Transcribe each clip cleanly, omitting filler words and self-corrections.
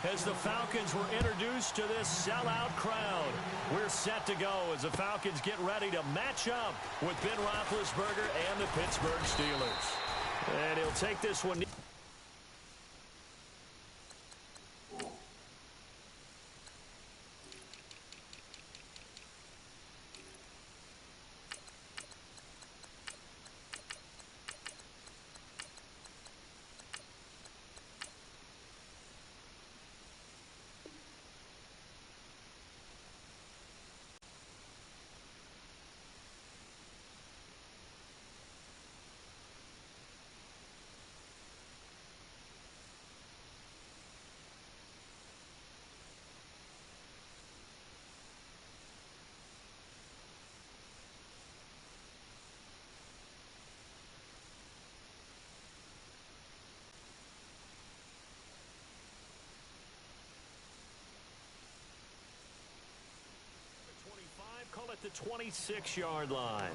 as the Falcons were introduced to this sellout crowd. We're set to go as the Falcons get ready to match up with Ben Roethlisberger and the Pittsburgh Steelers. And he'll take this one. Call it the 26-yard line.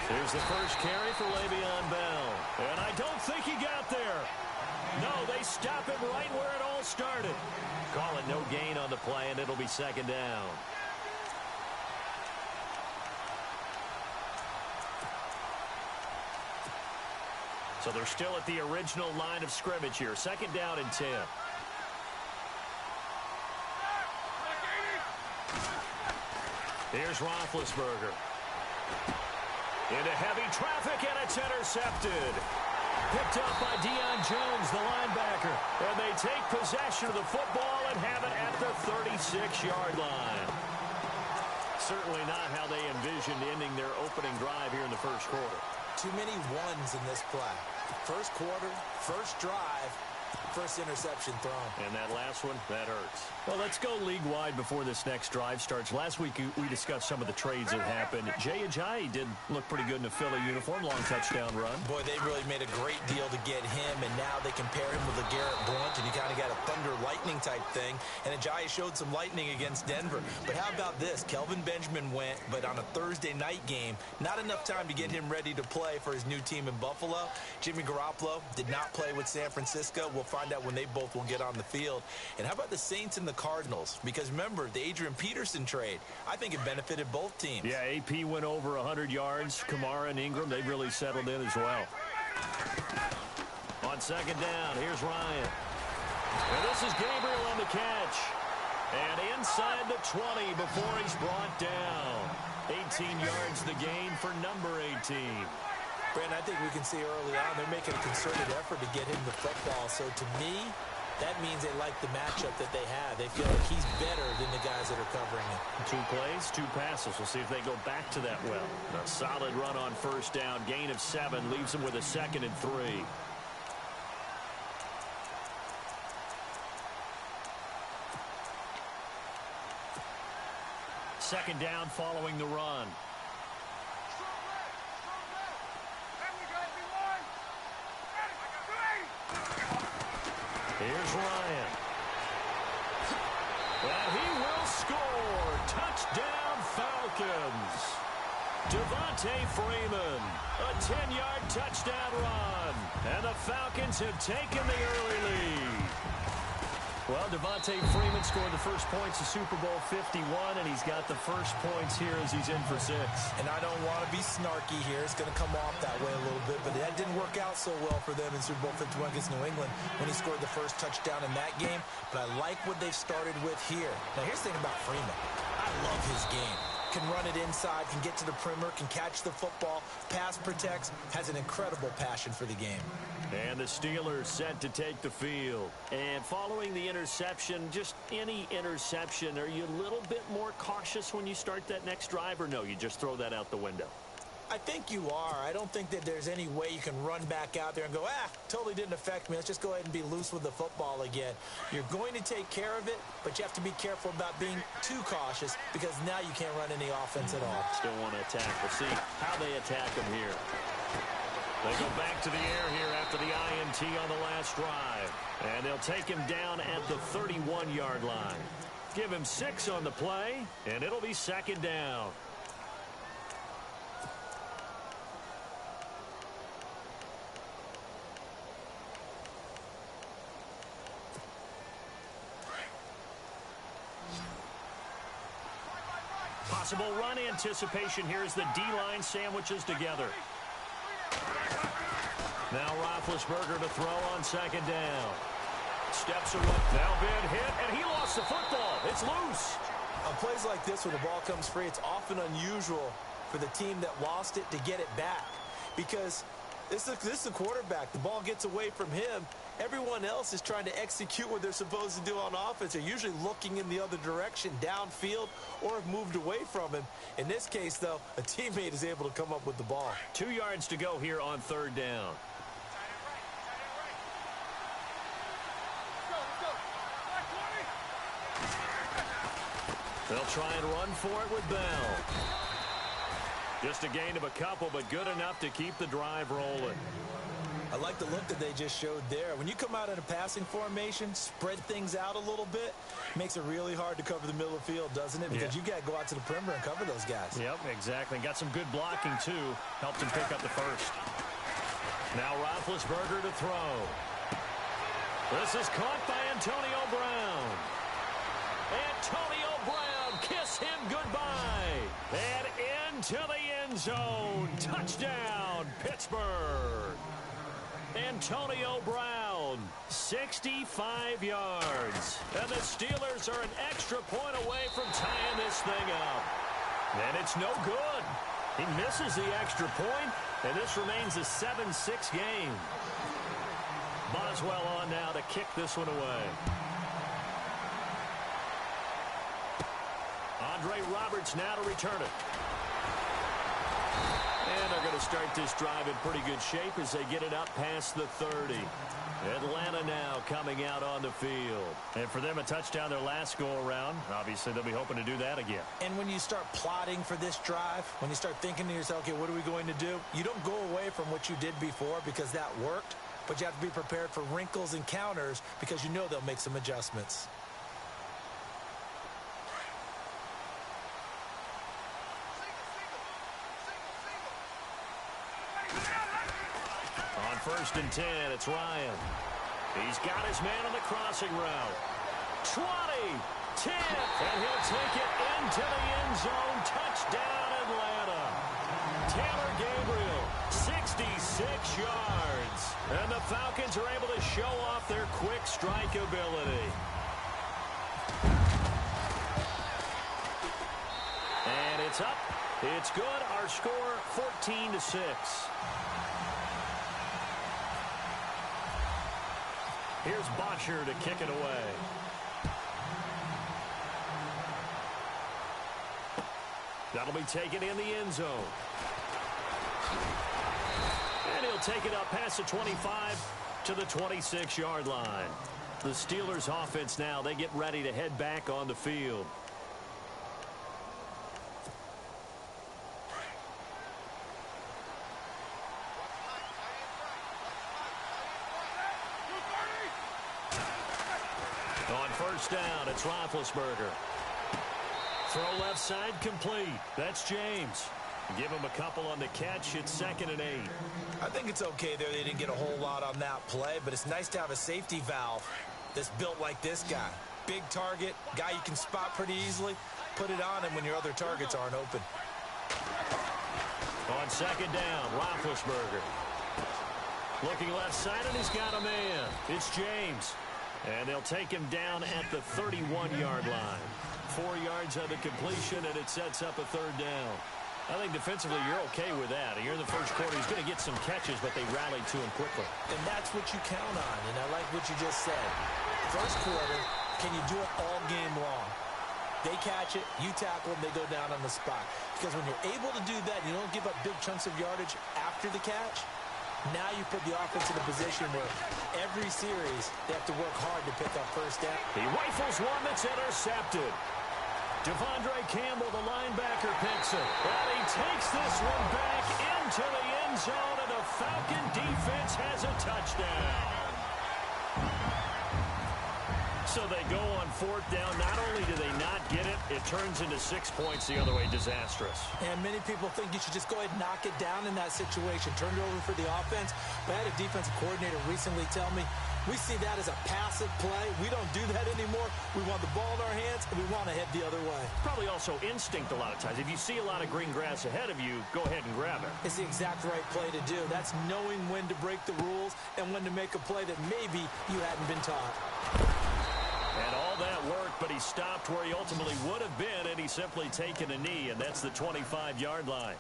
Here's the first carry for Le'Veon Bell. And I don't think he got there. No, they stop him right where it all started. Call it no gain on the play, and it'll be second down. So they're still at the original line of scrimmage here. Second down and 10. Here's Roethlisberger. Into heavy traffic, and it's intercepted. Picked up by Deion Jones, the linebacker. And they take possession of the football and have it at the 36-yard line. Certainly not how they envisioned ending their opening drive here in the first quarter. Too many ones in this play. First quarter, first drive, first interception thrown. And that last one, that hurts. Well, let's go league-wide before this next drive starts. Last week, we discussed some of the trades that happened. Jay Ajayi did look pretty good in a Philly uniform. Long touchdown run. Boy, they really made a great deal to get him, and now they compare him with LeGarrette Blount, and you kind of got a thunder-lightning type thing. And Ajayi showed some lightning against Denver. But how about this? Kelvin Benjamin went, but on a Thursday night game, not enough time to get him ready to play for his new team in Buffalo. Jimmy Garoppolo did not play with San Francisco. We'll find out when they both will get on the field. And how about the Saints and the Cardinals? Because remember, the Adrian Peterson trade, I think it benefited both teams. Yeah, AP went over 100 yards. Kamara and Ingram, they've really settled in as well. On second down, here's Ryan. And this is Gabriel on the catch. And inside the 20 before he's brought down. 18 yards the gain for number 18. Brandon, I think we can see early on they're making a concerted effort to get him the football. So to me, that means they like the matchup that they have. They feel like he's better than the guys that are covering him. 2 plays, 2 passes. We'll see if they go back to that well. A solid run on first down. Gain of 7 leaves them with a 2nd and 3. Second down following the run. Here's Ryan. And he will score. Touchdown, Falcons. Devontae Freeman. A 10-yard touchdown run. And the Falcons have taken the early lead. Well, Devontae Freeman scored the first points of Super Bowl 51, and he's got the first points here as he's in for 6. And I don't want to be snarky here. It's going to come off that way a little bit, but that didn't work out so well for them in Super Bowl 51 against New England when he scored the first touchdown in that game. But I like what they've started with here. Now, here's the thing about Freeman. I love his game. Can run it inside, can get to the perimeter, can catch the football, pass protects, has an incredible passion for the game. And the Steelers set to take the field. And following the interception, just any interception, are you a little bit more cautious when you start that next drive, or no, you just throw that out the window? I think you are. I don't think that there's any way you can run back out there and go, totally didn't affect me. Let's just go ahead and be loose with the football again. You're going to take care of it, but you have to be careful about being too cautious because now you can't run any offense at all. Still want to attack. We'll see how they attack him here. They go back to the air here after the INT on the last drive. And they'll take him down at the 31-yard line. Give him 6 on the play, and it'll be second down. Possible run anticipation here as the D-line sandwiches together. Now Roethlisberger to throw on second down. Steps away. Now been hit, and he lost the football. It's loose. On plays like this where the ball comes free, it's often unusual for the team that lost it to get it back. Because this is the quarterback. The ball gets away from him. Everyone else is trying to execute what they're supposed to do on offense. They're usually looking in the other direction, downfield, or have moved away from him. In this case, though, a teammate is able to come up with the ball. 2 yards to go here on third down. They'll try and run for it with Bell. Just a gain of a couple, but good enough to keep the drive rolling. I like the look that they just showed there. When you come out in a passing formation, spread things out a little bit, makes it really hard to cover the middle of the field, doesn't it? Because you got to go out to the perimeter and cover those guys. Yep, exactly. Got some good blocking, too. Helped him pick up the first. Now Roethlisberger to throw. This is caught by Antonio Brown. Antonio Brown, kiss him goodbye. And into the end zone. Touchdown, Pittsburgh. Antonio Brown, 65 yards. And the Steelers are an extra point away from tying this thing up. And it's no good. He misses the extra point, and this remains a 7-6 game. Boswell on now to kick this one away. Andre Roberts now to return it. And they're going to start this drive in pretty good shape as they get it up past the 30. Atlanta now coming out on the field. And for them, a touchdown their last go-around. Obviously, they'll be hoping to do that again. And when you start plotting for this drive, when you start thinking to yourself, okay, what are we going to do? You don't go away from what you did before because that worked, but you have to be prepared for wrinkles and counters because you know they'll make some adjustments. First and 10, it's Ryan. He's got his man on the crossing route. 20, 10, and he'll take it into the end zone. Touchdown, Atlanta. Taylor Gabriel, 66 yards. And the Falcons are able to show off their quick strike ability. And it's up. It's good. Our score, 14-6. Here's Bosher to kick it away. That'll be taken in the end zone. And he'll take it up past the 25 to the 26-yard line. The Steelers offense now, they get ready to head back on the field. On first down, it's Roethlisberger. Throw left side complete. That's James. Give him a couple on the catch. It's 2nd and 8. I think it's okay there. They didn't get a whole lot on that play, but it's nice to have a safety valve that's built like this guy. Big target, guy you can spot pretty easily. Put it on him when your other targets aren't open. On second down, Roethlisberger. Looking left side, and he's got a man. It's James. And they'll take him down at the 31-yard line. 4 yards on the completion, and it sets up a third down. I think defensively you're okay with that. Here in the first quarter, he's going to get some catches, but they rallied to him quickly. And that's what you count on, and I like what you just said. First quarter, can you do it all game long? They catch it, you tackle them, they go down on the spot. Because when you're able to do that, you don't give up big chunks of yardage after the catch. Now you put the offense in a position where every series they have to work hard to pick up first down. He rifles one that's intercepted. Devondre Campbell, the linebacker, picks it. And he takes this one back into the end zone, and the Falcon defense has a touchdown. So they go on fourth down. Not only do they not get it, it turns into 6 points the other way. Disastrous. And many people think you should just go ahead and knock it down in that situation. Turn it over for the offense. But I had a defensive coordinator recently tell me, we see that as a passive play. We don't do that anymore. We want the ball in our hands, and we want to head the other way. Probably also instinct a lot of times. If you see a lot of green grass ahead of you, go ahead and grab it. It's the exact right play to do. That's knowing when to break the rules and when to make a play that maybe you hadn't been taught. And all that worked, but he stopped where he ultimately would have been, and he's simply taken a knee, and that's the 25-yard line.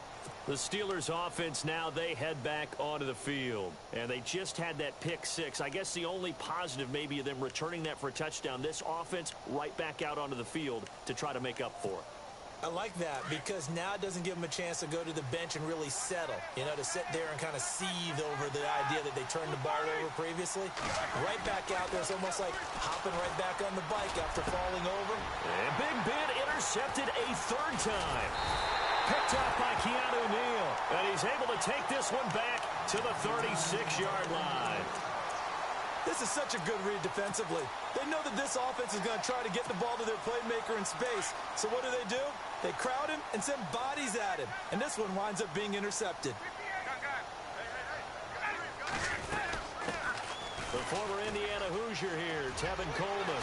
The Steelers' offense now, they head back onto the field, and they just had that pick six. I guess the only positive maybe of them returning that for a touchdown. This offense right back out onto the field to try to make up for it. I like that because now it doesn't give them a chance to go to the bench and really settle, you know, to sit there and kind of seethe over the idea that they turned the ball over previously. Right back out there, it's almost like hopping right back on the bike after falling over. And Big Ben intercepted a third time. Picked up by Keanu Neal, and he's able to take this one back to the 36-yard line. This is such a good read defensively. They know that this offense is going to try to get the ball to their playmaker in space. So what do? They crowd him and send bodies at him. And this one winds up being intercepted. The former Indiana Hoosier here, Tevin Coleman.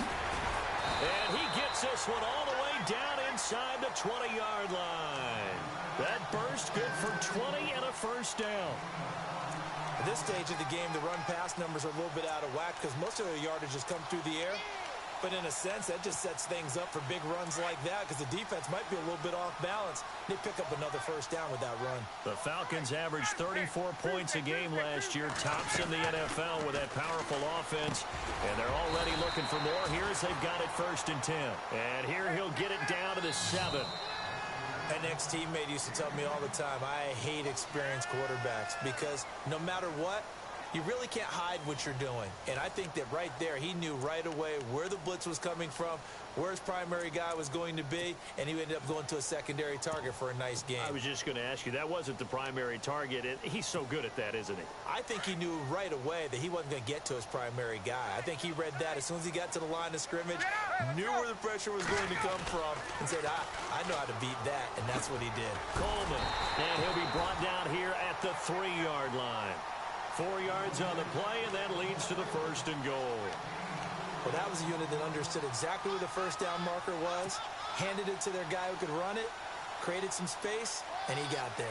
And he gets this one all the way down inside the 20-yard line. That burst good for 20 and a first down. At this stage of the game, the run-pass numbers are a little bit out of whack because most of their yardage has come through the air. But in a sense, that just sets things up for big runs like that because the defense might be a little bit off balance. They pick up another first down with that run. The Falcons averaged 34 points a game last year, tops in the NFL with that powerful offense. And they're already looking for more. Here's they've got it 1st and 10. And here he'll get it down to the 7. An ex-teammate used to tell me all the time, I hate experienced quarterbacks because no matter what, you really can't hide what you're doing. And I think that right there, he knew right away where the blitz was coming from, where his primary guy was going to be, and he ended up going to a secondary target for a nice game. I was just going to ask you, that wasn't the primary target. He's so good at that, isn't he? I think he knew right away that he wasn't going to get to his primary guy. I think he read that as soon as he got to the line of scrimmage, knew where the pressure was going to come from, and said, I know how to beat that, and that's what he did. Coleman, and he'll be brought down here at the 3-yard line. 4 yards on the play, and that leads to the 1st and goal. Well, that was a unit that understood exactly where the first down marker was, handed it to their guy who could run it, created some space, and he got there.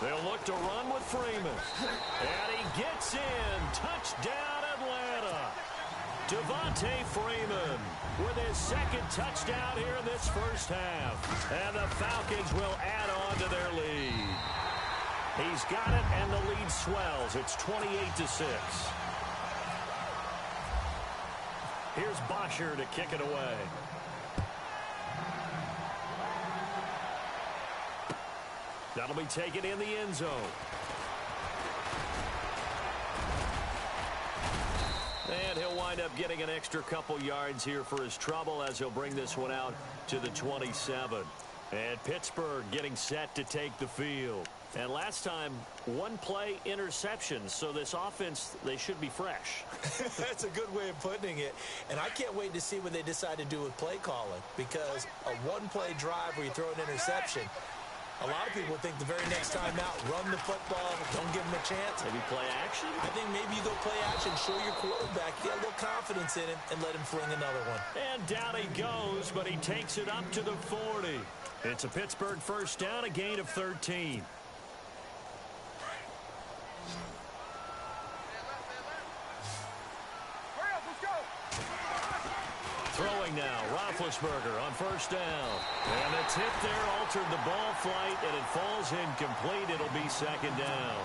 They'll look to run with Freeman. And he gets in. Touchdown, Atlanta. Devontae Freeman with his 2nd touchdown here in this first half. And the Falcons will add on to their lead. He's got it, and the lead swells. It's 28-6. Here's Bosher to kick it away. That'll be taken in the end zone. And he'll wind up getting an extra couple yards here for his trouble as he'll bring this one out to the 27. And Pittsburgh getting set to take the field. And last time, 1-play interception. So this offense, they should be fresh. That's a good way of putting it. And I can't wait to see what they decide to do with play calling. Because a 1-play drive where you throw an interception, a lot of people think the very next time out, run the football, don't give him a chance. Maybe play action? I think maybe you go play action, show your quarterback, get a little confidence in him, and let him fling another one. And down he goes, but he takes it up to the 40. It's a Pittsburgh first down, a gain of 13. Throwing now. Roethlisberger on first down. And the tip there altered the ball flight, and it falls incomplete. It'll be second down.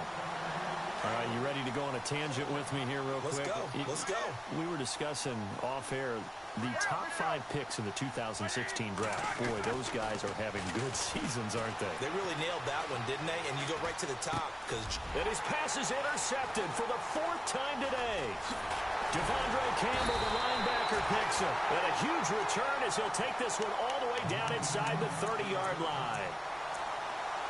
All right, you ready to go on a tangent with me here real quick? Let's go. We were discussing off air the top 5 picks in the 2016 draft. Boy, those guys are having good seasons, aren't they? They really nailed that one, didn't they? And you go right to the top. And his pass is intercepted for the 4th time today. Devondre Campbell, the linebacker, picks him. And a huge return as he'll take this one all the way down inside the 30-yard line.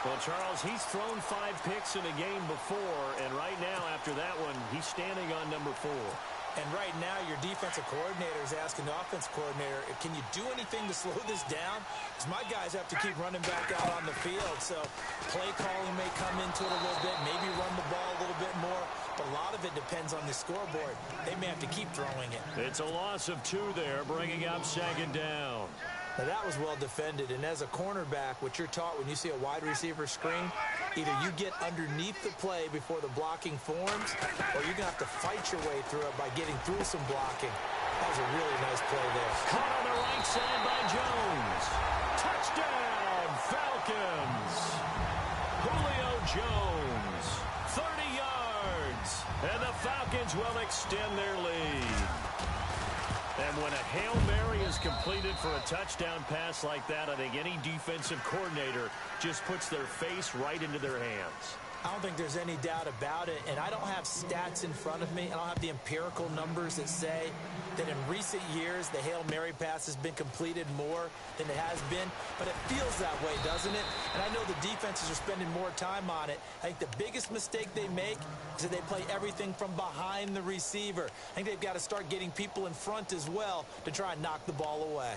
Well, Charles, he's thrown 5 picks in a game before, and right now, after that one, he's standing on number 4. And right now, your defensive coordinator is asking the offensive coordinator, can you do anything to slow this down? Because my guys have to keep running back out on the field. So play calling may come into it a little bit, maybe run the ball a little bit more. But a lot of it depends on the scoreboard. They may have to keep throwing it. It's a loss of 2 there, bringing up second down. Now, that was well defended, and as a cornerback, what you're taught when you see a wide receiver screen, either you get underneath the play before the blocking forms, or you're going to have to fight your way through it by getting through some blocking. That was a really nice play there. Caught on the right side by Jones. Touchdown, Falcons. Julio Jones, 30 yards, and the Falcons will extend their lead. And when a Hail Mary is completed for a touchdown pass like that, I think any defensive coordinator just puts their face right into their hands. I don't think there's any doubt about it, and I don't have stats in front of me. I don't have the empirical numbers that say that in recent years the Hail Mary pass has been completed more than it has been, but it feels that way, doesn't it? And I know the defenses are spending more time on it. I think the biggest mistake they make is that they play everything from behind the receiver. I think they've got to start getting people in front as well to try and knock the ball away.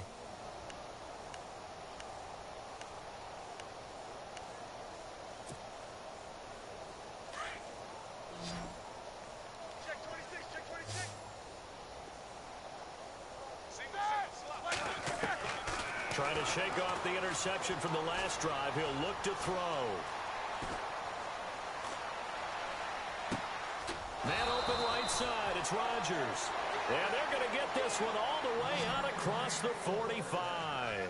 Trying to shake off the interception from the last drive. He'll look to throw. Man open right side. It's Rodgers. And they're going to get this one all the way out across the 45.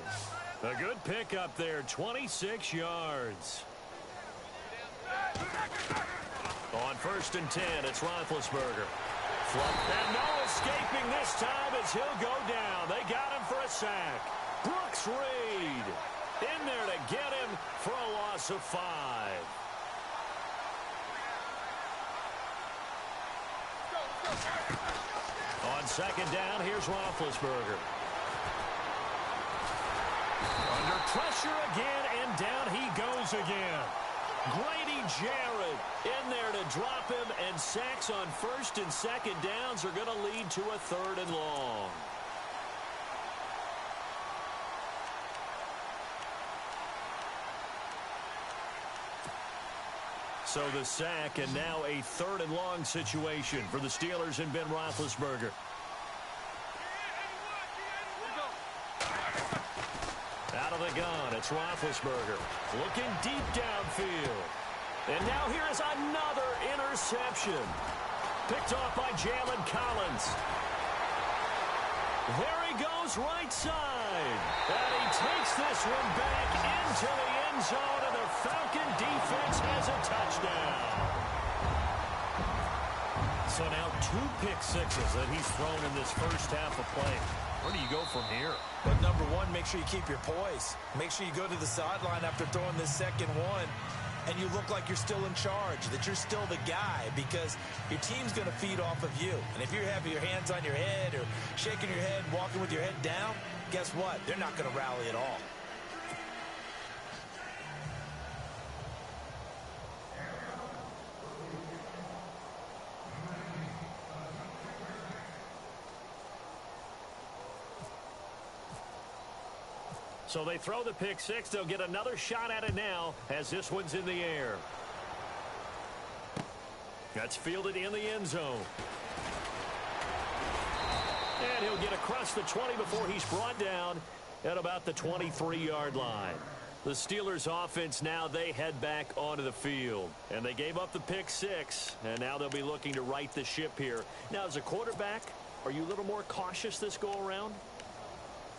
A good pickup there, 26 yards. On 1st and 10, it's Roethlisberger. And no escaping this time as he'll go down. They got him for a sack. Brooks Reed in there to get him for a loss of 5. On 2nd down, here's Roethlisberger. Under pressure again, and down he goes again. Grady Jarrett in there to drop him, and sacks on 1st and 2nd downs are going to lead to a 3rd and long. So the sack, and now a 3rd and long situation for the Steelers and Ben Roethlisberger. Out of the gun, it's Roethlisberger. Looking deep downfield. And now here is another interception. Picked off by Jalen Collins. There he goes, right side. And he takes this one back into the end zone, and the Falcon defense has a touchdown. So now 2 pick sixes that he's thrown in this first half of play. Where do you go from here? But number one, make sure you keep your poise. Make sure you go to the sideline after throwing this second one, and you look like you're still in charge, that you're still the guy, because your team's going to feed off of you. And if you're having your hands on your head or shaking your head, walking with your head down, guess what? They're not going to rally at all. So they throw the pick six. They'll get another shot at it now as this one's in the air. That's fielded in the end zone. And he'll get across the 20 before he's brought down at about the 23-yard line. The Steelers offense now, they head back onto the field. And they gave up the pick six, and now they'll be looking to right the ship here. Now, as a quarterback, are you a little more cautious this go-around?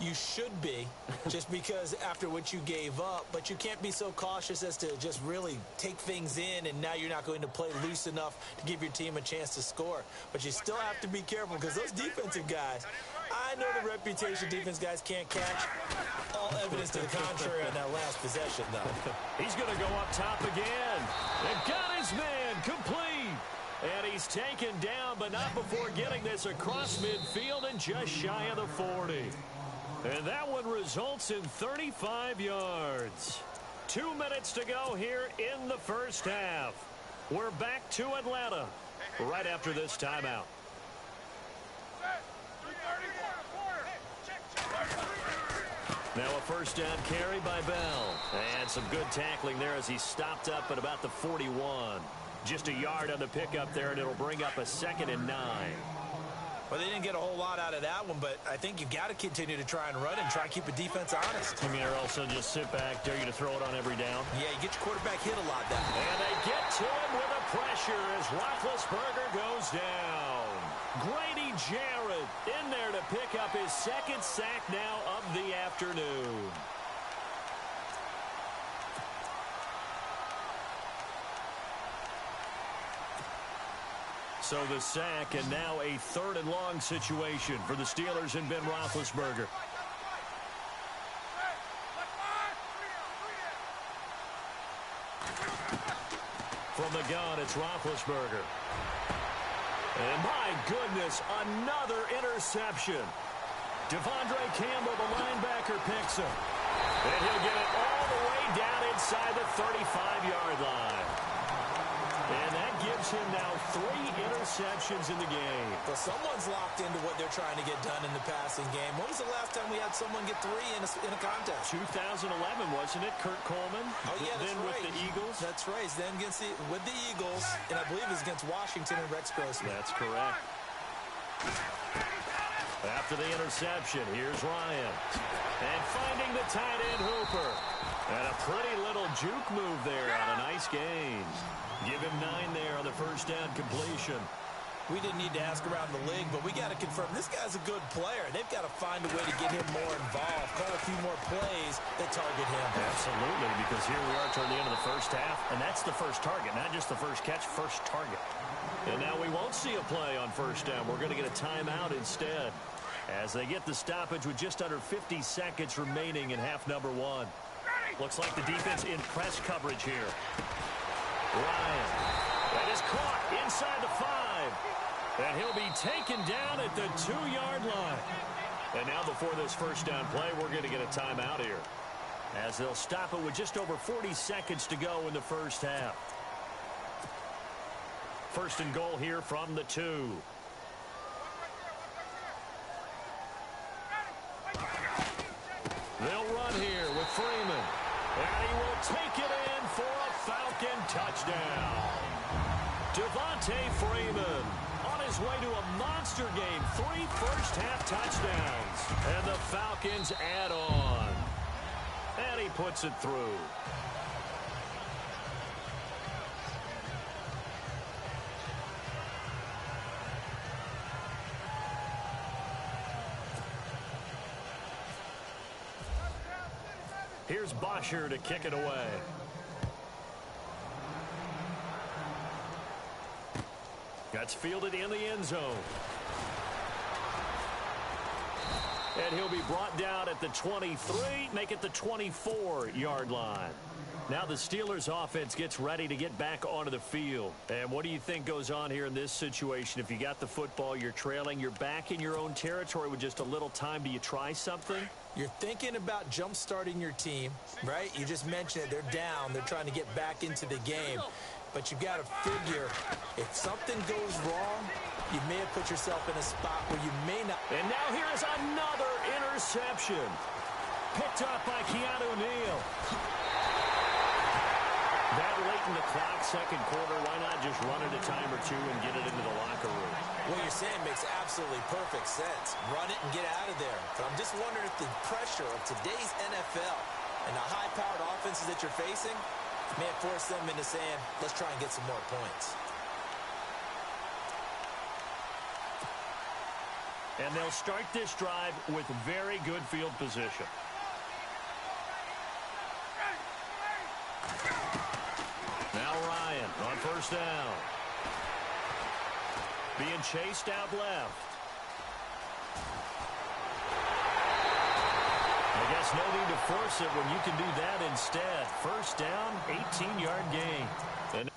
You should be, just because after what you gave up, but you can't be so cautious as to just really take things in, and now you're not going to play loose enough to give your team a chance to score. But you still have to be careful because those defensive guys, I know the reputation defense guys can't catch. All evidence to the contrary on that last possession, though. He's going to go up top again. And got his man complete. And he's taken down, but not before getting this across midfield and just shy of the 40. And that one results in 35 yards. 2 minutes to go here in the first half. We're back to Atlanta right after this timeout. Now a first down carry by Bell. And some good tackling there as he stopped up at about the 41. Just a yard on the pickup there, and it'll bring up a 2nd and 9. Well, they didn't get a whole lot out of that one, but I think you've got to continue to try and run and try and keep the defense honest. I mean, or also just sit back, dare you to throw it on every down. Yeah, you get your quarterback hit a lot that way. And they get to him with a pressure as Roethlisberger goes down. Grady Jarrett in there to pick up his 2nd sack now of the afternoon. So the sack, and now a 3rd and long situation for the Steelers and Ben Roethlisberger. From the gun, it's Roethlisberger. And my goodness, another interception. Devondre Campbell, the linebacker, picks him. And he'll get it all the way down inside the 35-yard line. And that gives him now 3 interceptions in the game. Well, someone's locked into what they're trying to get done in the passing game. When was the last time we had someone get 3 in a contest? 2011, wasn't it? Kurt Coleman. Oh, yeah, that's then right. With the Eagles. That's right. Then with the Eagles, and I believe it was against Washington and Rex Grossman. That's correct. After the interception, here's Ryan. And finding the tight end Hooper. And a pretty little juke move there on a nice gain. Give him 9 there on the first down completion. We didn't need to ask around the league, but we got to confirm this guy's a good player. They've got to find a way to get him more involved, call a few more plays that target him. Absolutely, because here we are toward the end of the first half, and that's the first target, not just the first catch, first target. And now we won't see a play on first down. We're going to get a timeout instead as they get the stoppage with just under 50 seconds remaining in half number 1. Looks like the defense in press coverage here. Ryan. That is caught inside the 5. And he'll be taken down at the 2-yard line. And now before this first down play, we're going to get a timeout here, as they'll stop it with just over 40 seconds to go in the first half. First and goal here from the 2. They'll run here with Freeman. And he will take it in for a Falcon touchdown. Devontae Freeman on his way to a monster game. 3 first-half touchdowns. And the Falcons add on. And he puts it through. Here's Bosher to kick it away. That's fielded in the end zone. And he'll be brought down at the 23, make it the 24-yard line. Now the Steelers offense gets ready to get back onto the field. And what do you think goes on here in this situation? If you got the football, you're trailing, you're back in your own territory with just a little time. Do you try something? You're thinking about jump-starting your team, right? You just mentioned it. They're down. They're trying to get back into the game. But you've got to figure, if something goes wrong, you may have put yourself in a spot where you may not. And now here is another interception. Picked up by Keanu Neal. That late in the clock, second quarter, why not just run it a time or two and get it into the locker room? What you're saying makes absolutely perfect sense. Run it and get out of there. But I'm just wondering if the pressure of today's NFL and the high-powered offenses that you're facing may have forced them into saying, let's try and get some more points. And they'll start this drive with very good field position. Now Ryan on first down. Being chased out left. I guess no need to force it when you can do that instead. First down, 18-yard gain. And